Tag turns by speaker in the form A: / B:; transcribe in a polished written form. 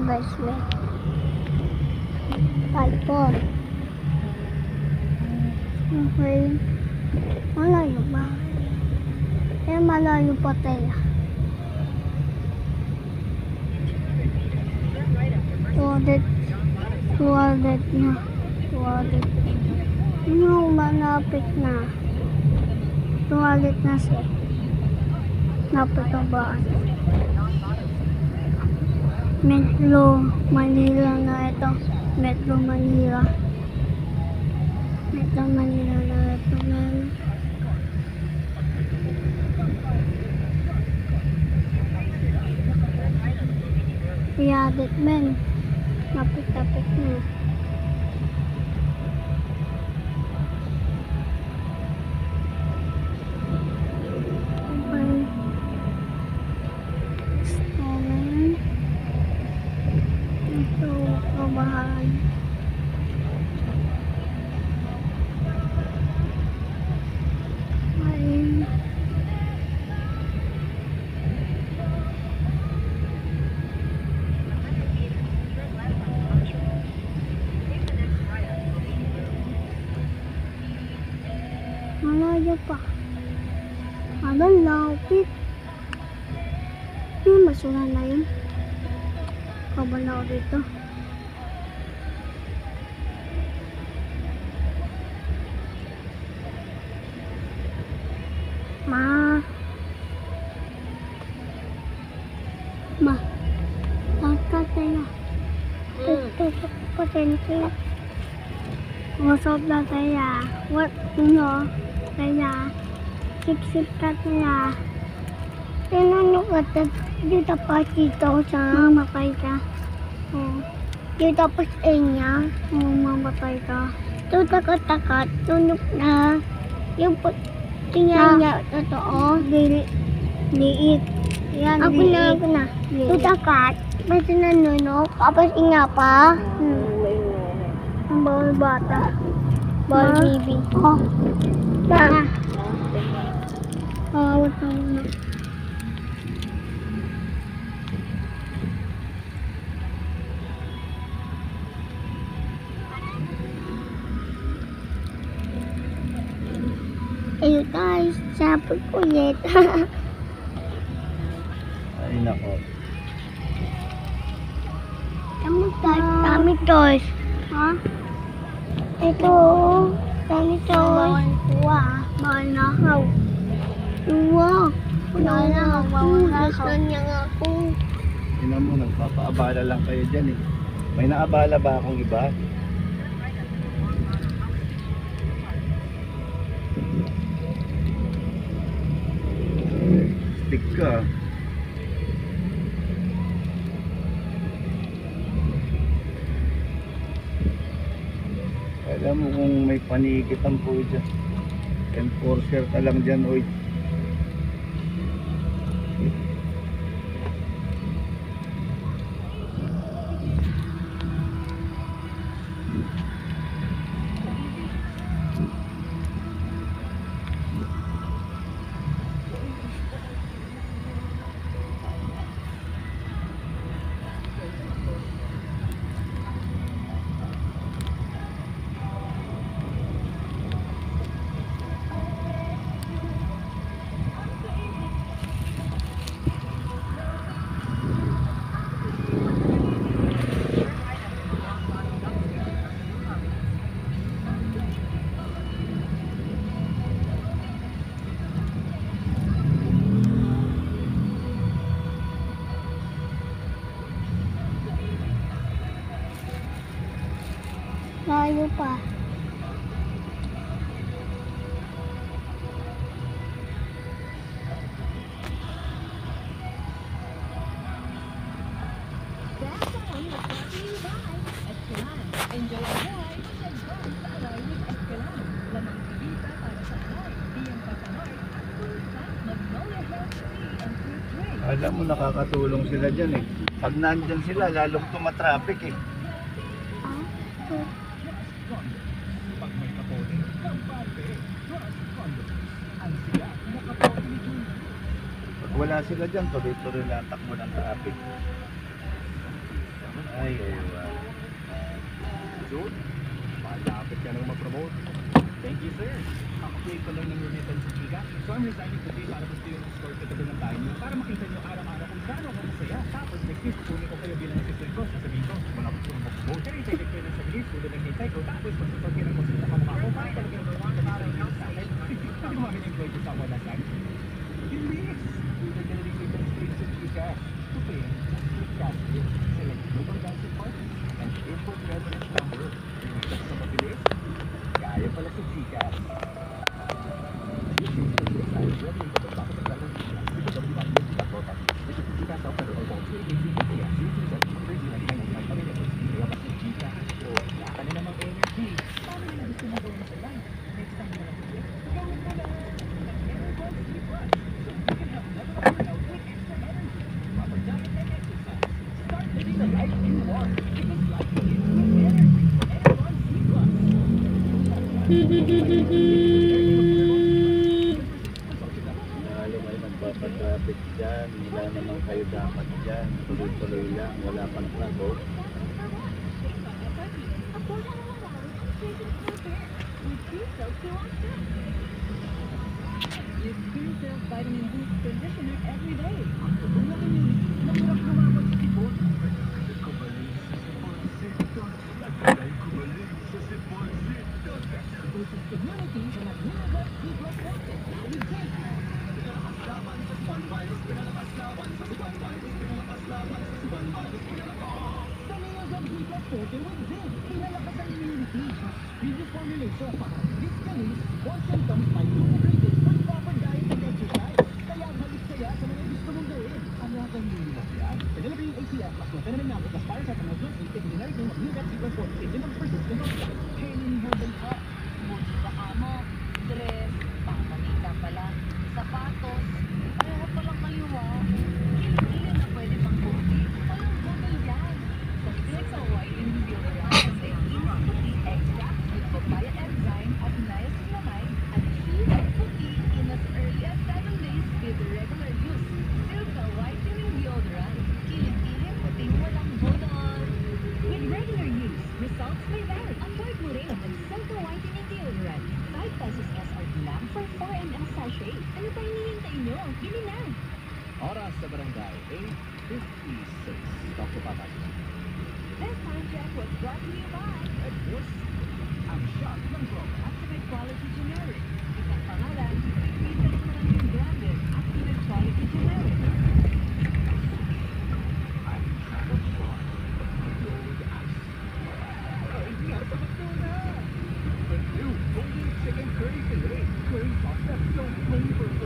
A: guys, may palpon. Okay. Malayo ba? Eh, malayo pa tayo. Tuwalet na. Tuwalet. Ano, malapit na. Tuwalet na siya. Napataba. Metro Manila na ito. Metro Manila. Metro Manila na ito. Tuwalet men. Napit-tapit na. Bahan. Ayun. Malayo pa. Ano, lapit. Yung basura na yun. Kabalaw dito. Tayo. Tutok pa tayo. Masok na tayo. What? Ano? Tayo. Sip-sip ka tayo. Tinanong ka dito pa dito sa mamatay ka. Dito pa sa inya. Mamatay ka. Tutakot-takot. Tunog na. Yung tingnan niya. Totoo. Liit. Yan, ako na. Tutakot. Basta nanunok. Tapos inga pa. Ang bawal bata. Bawal baby. Na. Awat na muna. Ayun guys, sapag ulit.
B: Ay nako.
A: Dami toys. Ha? Ito. Dami toys. Bawal na ako. Bawal na ako. Gusto niya nga ako.
B: Tingnan mo, nagpapaabala lang kayo dyan eh. May naabala ba akong iba? Stick ka. Alam mo kung may panigitan po dyan. Enforcer ka lang dyan, oy.
A: Layo pa.
B: Alam mo, nakakatulong sila dyan eh. Pag nandyan sila, lalong tumatraffic eh. Pag wala sila dyan, tuloy-tuloy na ang takbo ng traffic.
C: Dude, malapit ka nang mag-promote. Thank you, sir. Ako-play ko lang ng remittance sa Giga. So I'm resigning today para gusto yung store ko tagal ng tayo niyo. Para makita niyo araw-araw kung gaano ako masaya. Tapos next week, kukunin ko kayo bilang assistant ko. Sasabihin ko, wala ko gusto mag-promote. Kaya i-take ko ng saglit, tulad ng hintay ko. Tapos pagsasabihin ko sa kamukha ko, para talaga yung mga para yung sa akin. Pwede mo employee ko sa walasan? Hindi. Tulad na remittance ko sa Giga. Okay, just cash it. Select global banking part and input reference number. Remittance sa mabilis. Kaya pala sa Gcash.
B: Lalo may nagpapatraffic dyan. Wala naman kayo dapat dyan. Tuloy-tuloy lang. Wala pang traffic.
D: Use Clearasil Vitamin Boost Conditioner every day. Tulungan niyo, namurap lumabot sa sipon. Boosts immunity and Immunogut B+ Forte. With zinc. Sa Immunogut B+ Forte with zinc, pinalakas ang immunity. Previous formulation para physically or symptoms by integrated with proper diet and exercise. Kaya balik saya sa mga gusto mong gawin. Ano ang pangiliwas yan? Vanilla Bean ACF plus Novena Namin plus Paracetamol plus 8 is generic ng Immunogut B+ Forte. Limang persistent of life. Training herbal ka.
E: Buti sa kamo, dress, pangkamita pala, sapatos, pareho palang kaliwa. Kili-kili na pwede pang puti. Walang bubble yan. Sa Silica Whitening Deodorant kasi puti extract with papaya enzyme at niacinamide at achieve puti in as early as 7 days with regular use. Silica Whitening Deodorant, kili-kili puting walang bubble.
D: With regular use, results may vary. Afford mo rin ang Silka Whitening Deodorant. 5 pesos SRP lang for 4 ml sachet. Ano pa hinihintay nyo? Bili na!
C: Oras sa barangay 8:56. Talk to Papa.
D: This time check was brought to you by
C: At Bus, ang shot ng Globe.
D: Activate Quality Generic. Isang pangalan, repeated maraming branded. Activate Quality Generic.
C: Ay, nasa bato na! The new Golden Chicken Curry Filet. Curry sauce that's so flavorful.